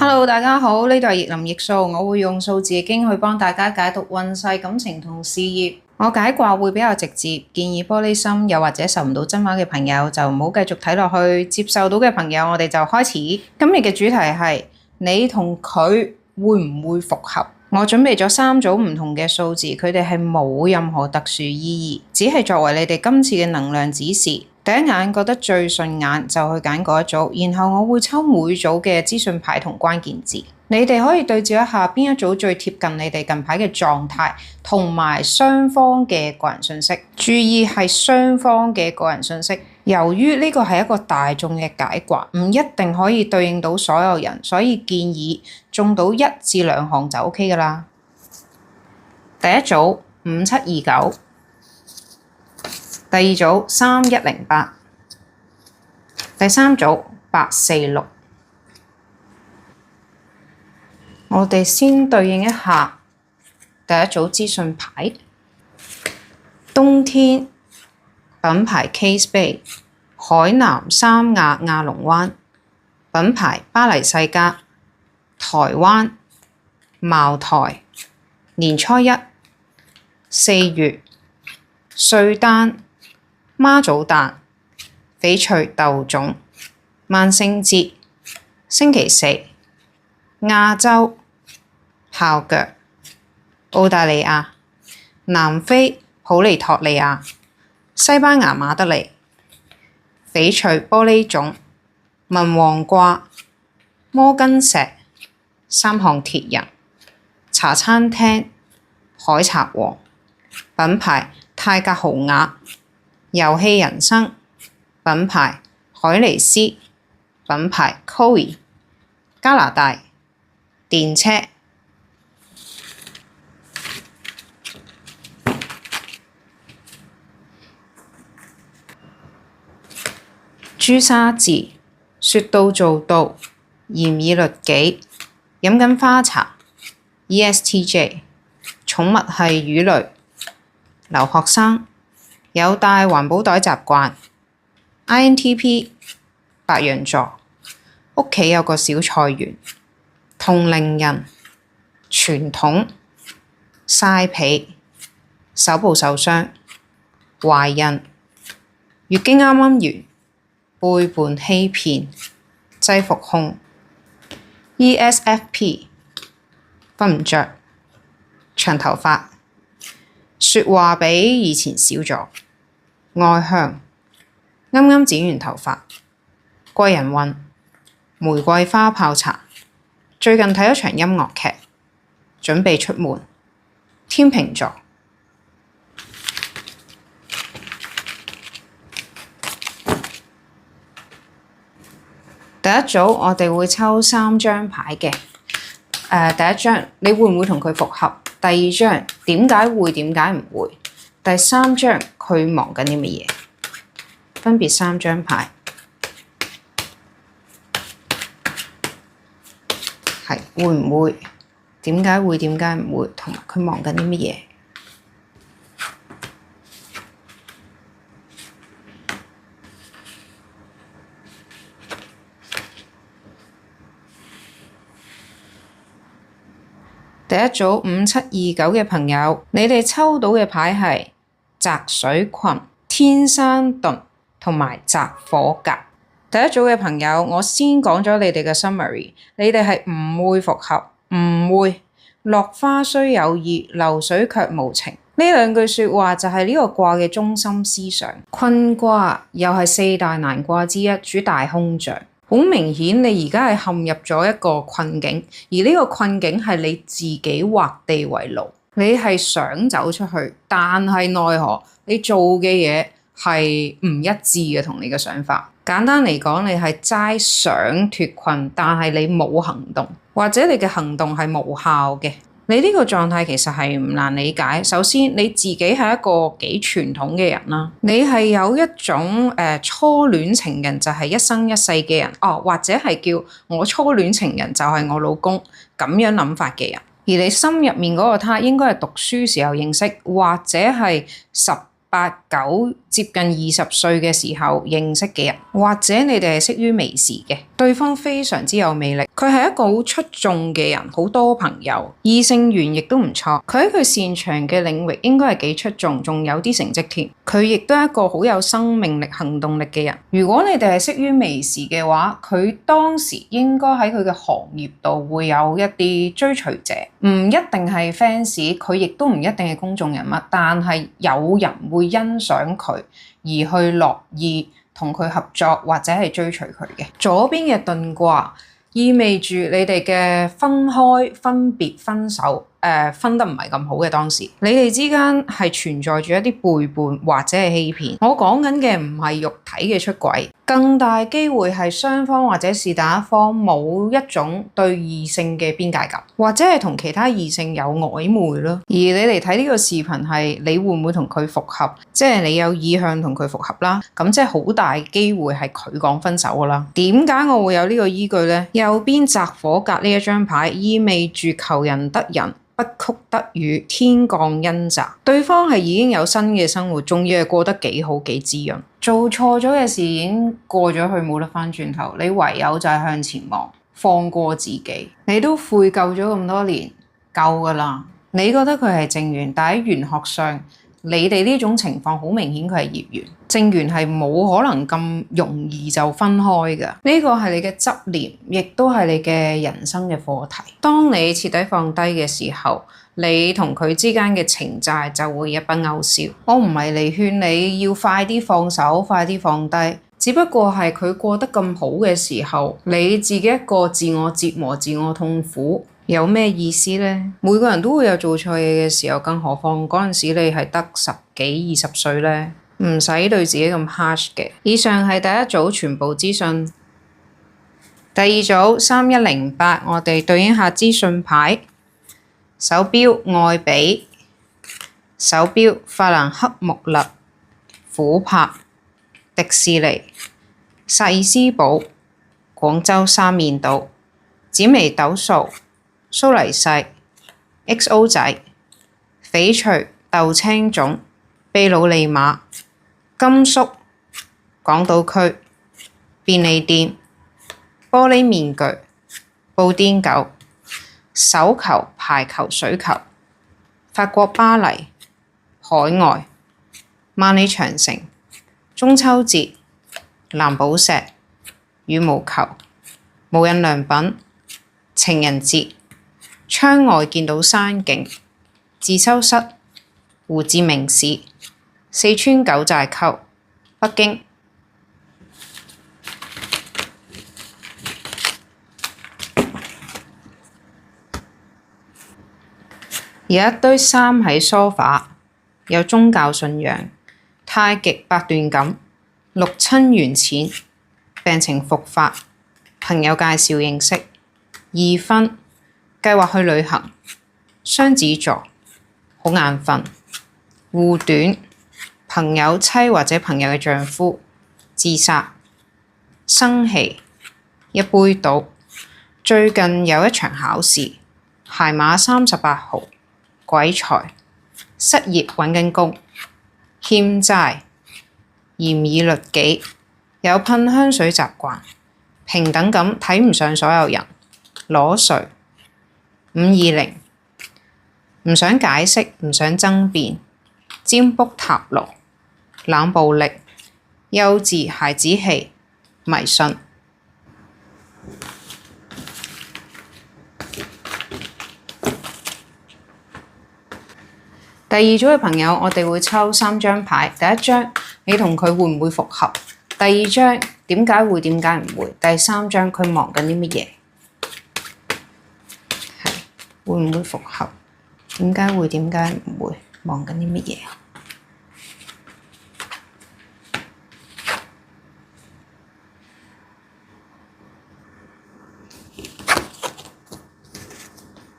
Hello，大家好，呢度係逆林逆數，我會用數字經去幫大家解讀運勢、感情同事業。我解卦會比較直接，建議玻璃心又或者受唔到真話嘅朋友就唔好繼續睇落去，接受到嘅朋友我哋就開始。今日嘅主題係你同佢會唔會復合？我準備咗3組唔同嘅數字，佢哋係冇任何特殊意義，只係作為你哋今次嘅能量指示。第一眼覺得最順眼就去揀嗰一組，然後我會抽每組嘅資訊牌同關鍵字，你哋可以對照一下邊一組最貼近你哋近排嘅狀態，同埋雙方嘅個人信息。注意係雙方嘅個人信息，由於呢個係一個大眾嘅解卦，唔一定可以對應到所有人，所以建議中到1至2項就 OK 㗎喇。第一組5729。第二組3108，第三組846。我哋先對應一下第一組資訊牌。冬天品牌 Kate Spade， 海南三亞亞龍灣品牌巴黎世家，台灣茅台，年初一4月瑞丹媽祖誕，翡翠豆種，萬聖節星期4，亞洲炮腳，澳大利亞，南非普利托利亞，西班牙馬德里，翡翠玻璃種，文王卦，摩根石，三項鐵人，茶餐廳海賊王，品牌泰格豪雅，遊戲人生，品牌海尼斯，品牌 Coe， 加拿大電車。朱砂字，說到做到，嚴以律己，飲緊花茶 ESTJ， 寵物係魚類，留學生，有帶環保袋習慣 INTP， 白羊座，屋企有個小菜園，同齡人，傳統，曬被，手部受傷，懷孕，月經啱啱完，背叛欺騙，制服控 ESFP， 瞓唔着，長頭髮，說話比以前少咗，外向，啱啱剪完頭髮，貴人運，玫瑰花泡茶，最近睇咗場音樂劇，準備出門，天秤座。第一組我哋會抽3張牌嘅，第一張你會唔會同佢復合？第二張點解會，點解唔會？第三張佢忙緊啲乜嘢？分別3張牌，係會唔會？點解會，點解唔會？同埋佢忙緊啲乜嘢？第一組5729嘅朋友，你哋抽到嘅牌係澤水群、天山遁同埋澤火格。第一組嘅朋友，我先講咗你哋嘅 summary， 你哋係唔會復合，唔會。落花雖有意，流水卻無情。呢2句說話就係呢個卦嘅中心思想。坤卦又係4大難卦之一，主大空象。好明顯，你而家係陷入咗一個困境，而呢個困境係你自己畫地為牢。你係想走出去，但係奈何你做嘅嘢係唔一致嘅，同你嘅想法。簡單嚟講，你係齋想脫困，但係你冇行動，或者你嘅行動係無效嘅。你呢個狀態其實係唔難理解。首先你自己係一個幾傳統嘅人啦，你係有一種初戀情人就係一生一世嘅人，或者係叫我初戀情人就係我老公咁樣諗法嘅人。而你心入面嗰個他應該係讀書時候認識，或者係10 9接近20歲嘅時候認識嘅人，或者你哋係識於微時嘅，對方非常之有魅力，佢係一個好出眾嘅人，好多朋友，異性緣亦都唔錯，佢喺佢擅長嘅領域應該係幾出眾，仲有啲成績添。佢亦都係一個好有生命力、行動力嘅人。如果你哋係識於微時嘅話，佢當時應該喺佢嘅行業度會有一啲追隨者，唔一定係 fans，佢亦都唔一定係公眾人物，但係有人會欣賞佢而去樂意同佢合作或者係追隨佢嘅。左邊嘅遁卦意味住你哋嘅分開、分別、分手，分得唔係咁好嘅當時，你哋之間係存在住一啲背叛或者係欺騙。我講緊嘅唔係肉體嘅出軌，更大機會係雙方或者是但一方冇一種對異性嘅邊界感，或者係同其他異性有曖昧咯。而你嚟睇呢個視頻係你會唔會同佢復合，即係你有意向同佢復合啦，咁即係好大機會係佢講分手噶啦。點解我會有呢個依據呢？右邊擲火格呢一張牌意味住求人得人，不曲得雨，天降恩澤。對方係已經有新嘅生活，仲要係過得幾好幾滋潤。做錯咗嘅事已經過咗去，冇得翻轉頭，你唯有就係向前望，放過自己。你都悔疚咗咁多年，夠噶啦。你覺得佢係正緣，但喺玄學上，你哋呢種情況好明顯佢係孽緣。正緣係冇可能咁容易就分開㗎，呢個係你嘅執念，亦都係你嘅人生嘅課題。當你徹底放低嘅時候，你同佢之間嘅情債就會一筆勾銷。我唔係嚟勸你要快啲放手，快啲放低，只不過係佢過得咁好嘅時候，你自己一個自我折磨、自我痛苦，有咩意思呢？每個人都會有做錯嘢嘅時候，更何況嗰陣時你係得10幾20歲呢？唔使對自己咁 harsh 嘅。以上係第一組全部資訊，第二組3108，我哋對應下資訊牌。手錶愛比，手錶法蘭克穆勒、琥珀、迪士尼、薩爾斯堡、廣州三面島、紫微斗數、蘇黎世、XO 仔、翡翠、豆青種、秘魯利馬、甘肅、港島區、便利店、玻璃面具、布甸狗、手球、排球、水球、法國巴黎、海外、萬里長城、中秋節、藍寶石、羽毛球、無印良品、情人節、窗外見到山景、自修室、胡志明市、四川九寨溝、北京。有一堆衫喺梳化，有宗教信仰、太極八段錦、六親緣淺、病情復發、朋友介紹認識、二婚、計劃去旅行、雙子座、好眼瞓、護短、朋友妻或者朋友嘅丈夫、自殺、生氣、一杯倒、最近有一場考試、鞋碼38號、鬼財、失業揾緊工、欠債、嚴以律己、有噴香水習慣、平等咁睇唔上所有人、裸睡、520，唔想解釋，唔想爭辯、占卜塔羅、冷暴力、幼稚孩子氣、迷信。第二組嘅朋友，我哋會抽3張牌。第一張，你同佢會唔會復合？第二張，點解會，點解唔會？第三張，佢忙緊啲乜嘢？係會唔會復合？點解會，點解唔會？忙緊啲乜嘢？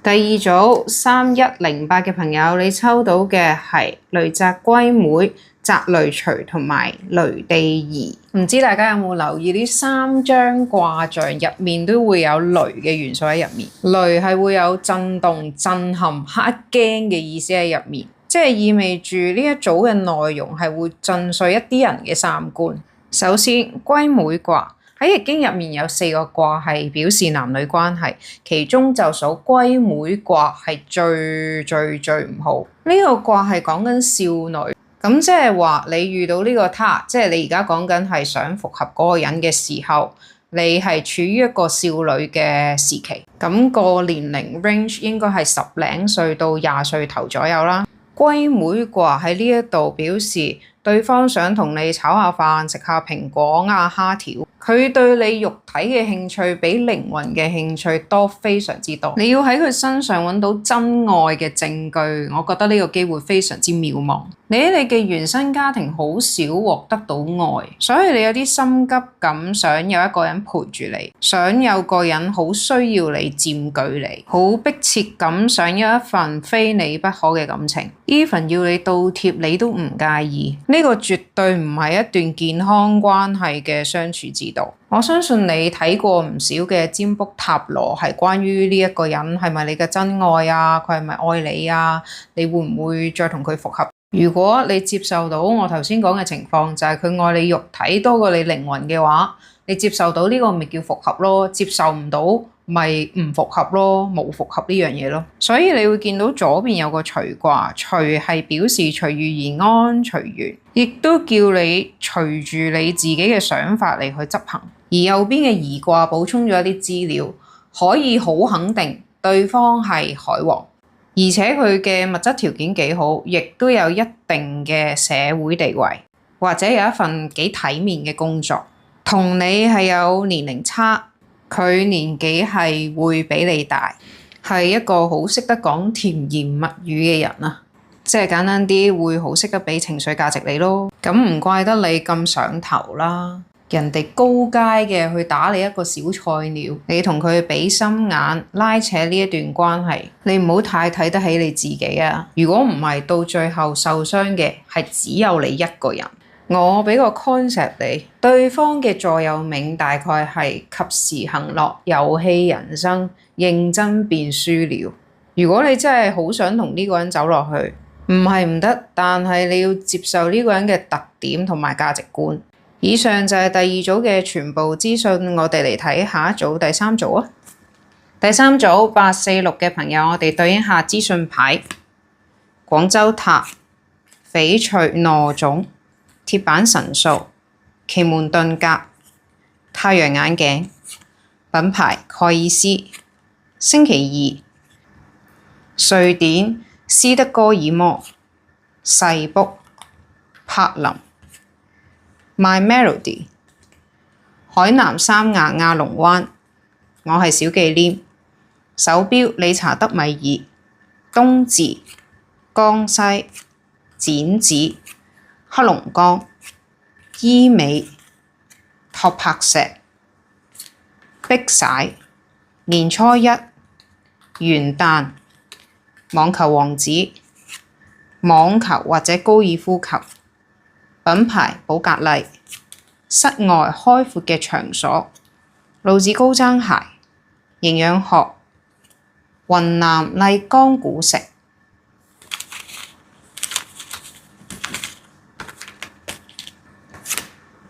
第二組3108嘅朋友，你抽到嘅係雷澤歸妹、澤雷隨同埋雷地兒。唔知大家有冇留意呢3張卦象入面都會有雷嘅元素喺入面。雷係會有震動、震撼、嚇驚嘅意思喺入面。即即係意味住呢一組嘅內容係會震碎一啲人嘅三觀。首先，歸妹卦喺易經入面有4個卦係表示男女關係，其中就數歸妹卦係最唔好。呢個卦係講緊少女，咁即係話你遇到呢個他，即係你而家講緊係想復合嗰個人嘅時候，你係處於一個少女嘅時期，咁個年齡 range 應該係10零歲到20歲頭左右啦。歸妹卦喺呢一度表示對方想同你炒下飯、食下蘋果、壓蝦條，佢對你肉體嘅興趣比靈魂嘅興趣多非常之多。你要喺佢身上揾到真愛嘅證據，我覺得呢個機會非常之渺茫。你喺你嘅原生家庭好少獲得到愛，所以你有啲心急咁想有一個人陪住你，想有個人好需要你佔據你，好迫切咁想有一份非你不可嘅感情。even 要你倒貼你都唔介意。呢個絕對唔係一段健康關係嘅相處之道。我相信你睇過唔少嘅占卜塔羅，係關於呢一個人係咪你嘅真愛啊？佢係咪愛你啊？你會唔會再同佢復合？如果你接受到我頭先講嘅情況，就係佢愛你肉體多過你靈魂嘅話，你接受到呢個咪叫復合咯，接受唔到咪唔復合咯，冇復合呢樣嘢咯。所以你會見到左邊有個隨卦，隨係表示隨遇而安、隨緣，亦都叫你隨住你自己嘅想法嚟去執行。而右邊嘅疑卦補充咗一啲資料，可以好肯定對方係海王，而且佢嘅物質條件幾好，亦都有一定嘅社會地位，或者有一份幾體面嘅工作。同你係有年齡差，佢年紀係會比你大，係一個好識得講甜言蜜語嘅人啊！即係簡單啲，會好識得俾情緒價值你咯。咁唔怪得你咁上頭啦。人哋高階嘅去打你一個小菜鳥，你同佢俾心眼拉扯呢一段關係，你唔好太睇得起你自己啊！如果唔係，到最後受傷嘅係只有你一個人。我俾個 concept 你，對方嘅座右銘大概係及時行樂，遊戲人生，認真便輸了。如果你真係好想同呢個人走落去，唔係唔得，但係你要接受呢個人嘅特點同埋價值觀。以上就係第二組嘅全部資訊，我哋嚟睇下一組第三組啊。第三組846嘅朋友，我哋對應下資訊牌：廣州塔、翡翠糯種、鐵板神素、奇門遁甲、太陽眼鏡、品牌蓋爾斯、星期二、瑞典斯德哥爾摩、世卜、柏林、My Melody、海南三亞亞龍灣。我係小忌廉。手錶理查德米爾、東至、江西、剪紙、黑龍江、醫美、托柏石、碧璽、年初一、元旦、網球王子、網球或者高爾夫球，品牌寶格麗，室外開闊嘅場所，路子高踭鞋，營養學，雲南麗江古城。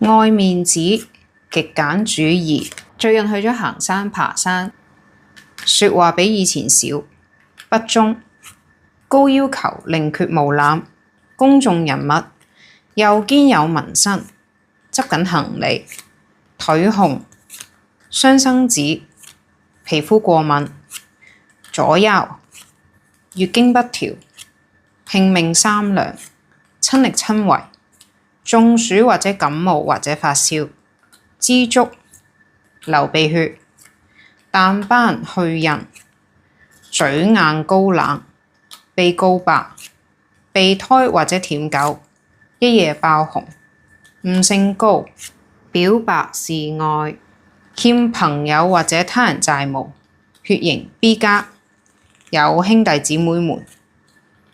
愛面子，極簡主義，最近去咗行山爬山，說話比以前少，不忠，高要求，寧缺毋濫，公眾人物，右肩有紋身，執緊行李，腿紅，雙生子，皮膚過敏，左腰，月經不調，拼命三娘，親力親為，中暑或者感冒或者發燒，知足，流鼻血，淡斑去印，嘴硬高冷，被告白，備胎或者舔狗，一夜爆紅，悟性高，表白示愛，欠朋友或者他人債務，血型 B 加，有兄弟姊妹們，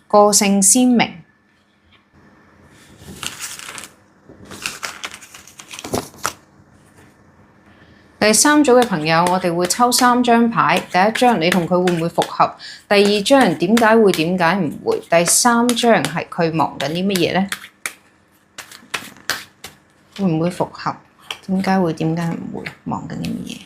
個性鮮明。第三組嘅朋友，我哋會抽3張牌。第一張你同佢會唔會復合？第二張點解會，點解唔會？第三張係佢忙緊啲乜嘢呢？會唔會復合？點解會，點解唔會？忙緊啲乜嘢？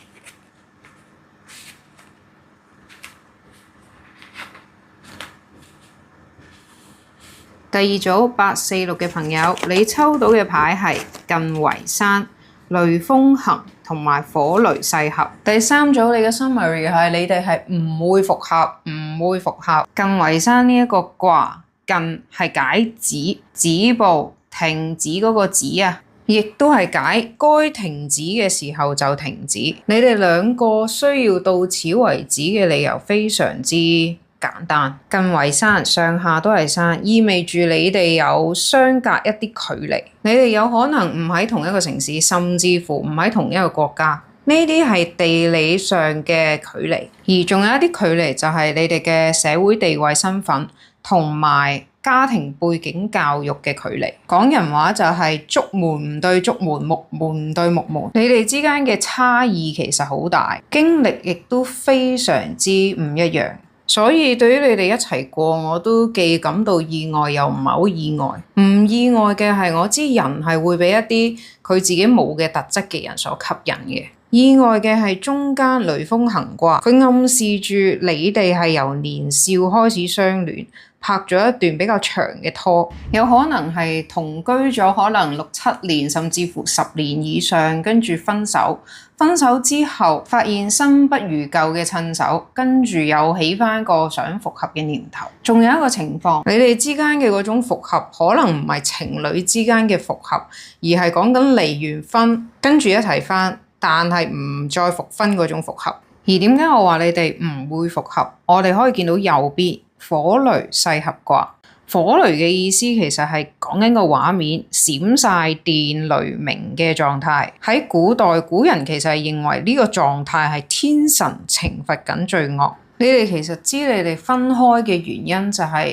第二組8、4、6嘅朋友，你抽到嘅牌係近圍山、雷風行同埋火雷噬合。第三組你嘅 summary 係你哋係唔會復合，唔會復合。近圍山呢一個卦，近係解止步、停止嗰個止啊，亦都係解該停止嘅時候就停止。你哋兩個需要到此為止嘅理由非常之簡單，近圍山上下都係山，意味住你哋有相隔一啲距離，你哋有可能唔喺同一個城市，甚至乎唔喺同一個國家，呢啲係地理上嘅距離，而仲有一啲距離就係你哋嘅社會地位身份同埋家庭背景教育嘅距離。講人話就係竹門唔對竹門，木門唔對木門，你哋之間嘅差異其實好大，經歷亦都非常之唔一樣。所以對於你哋一齊過，我都既感到意外又唔係好意外。唔意外嘅係我知人係會俾一啲佢自己冇嘅特質嘅人所吸引嘅。意外嘅係中間雷風行卦，佢暗示住你哋係由年少開始相戀，拍咗一段比較長嘅拖，有可能係同居咗可能6、7年，甚至乎10年以上，跟住分手。分手之後發現新不如舊嘅趁手，跟住又起返個想復合嘅念頭。仲有一個情況，你哋之間嘅嗰種復合可能唔係情侶之間嘅復合，而係講緊離完婚跟住一齊返，但係唔再復婚嗰種復合。而點解我話你哋唔會復合？我哋可以見到右邊火雷噬合卦。火雷嘅意思其實係講緊個畫面閃晒電雷鳴嘅狀態。喺古代，古人其實係認為呢個狀態係天神懲罰緊罪惡。你哋其實知你哋分開嘅原因就係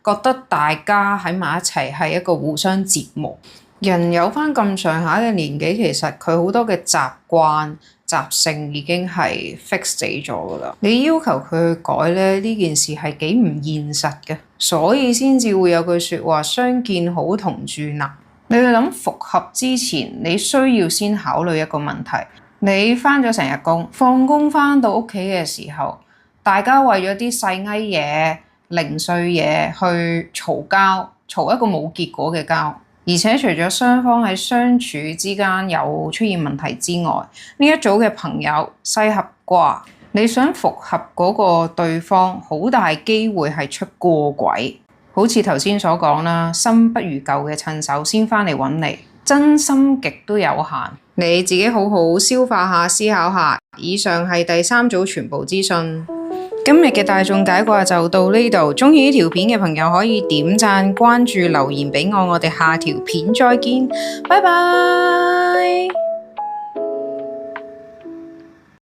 覺得大家喺埋一齊係一個互相折磨。人有返咁上下嘅年紀，其實佢好多嘅習慣習性已經係 fix 死咗㗎啦。你要求佢去改咧，呢件事係幾唔現實嘅，所以先至會有句説話：相見好，同住難。你哋諗復合之前，你需要先考慮一個問題：你返咗成日工，放工返到屋企嘅時候，大家為咗啲細埃嘢、零碎嘢去嘈交，嘈一個冇結果嘅交。而且除咗雙方喺相處之間有出現問題之外，呢一組嘅朋友噬合卦，你想復合嗰個對方，好大機會係出過軌，好似頭先所講啦，新不如舊嘅趁手先返嚟揾你，真心極都有限。你自己好好消化下、思考下。以上係第三組全部資訊。今日嘅大眾解卦就到呢度，鍾意呢條片嘅朋友可以點讚、關注、留言俾我，我哋下條片再見，拜拜。